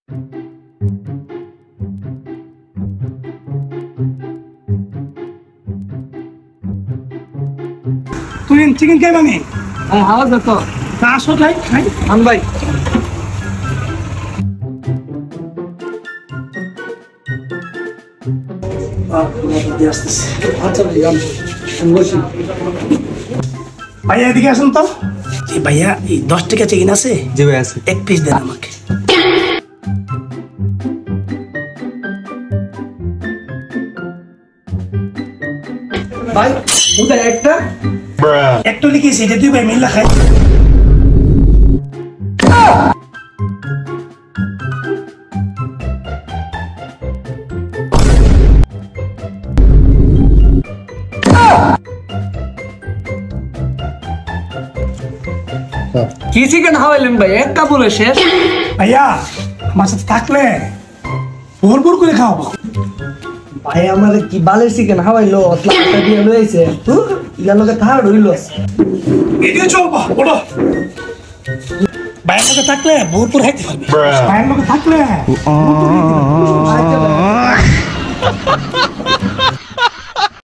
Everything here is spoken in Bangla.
তুই চিকেন খাই মানে আওয়াজ দেখো আসো খাই খাই আন ভাই আচ্ছা ভাই বসি ভাইয়া এদিকে আসুন তো ভাইয়া এই 10 টাকা চিকেন আছে জি ভাই আছে এক পিস দেন আমাকে ভাই ওটা একটা একটু লিখেছি এটা তুই ভাই মিল্লা খাই কি চিকেন খাওয়াইলেন ভাই একটা বলে শেষ ভাইয়া আমার সাথে থাকলে ভরপুর করে খাওয়াবো ভাই আমাদের কি বালের চিকেন খাওয়াইলো অতলা আটা দিয়ে লইছে ইয়ার লগে থার্ড হইলো এদিকে চলবো ওঠো ভাইয়ের সাথে থাকলে ভরপুর খাইতে পারবি ভাইয়ের লোকে থাকলে আচ্ছা ভাই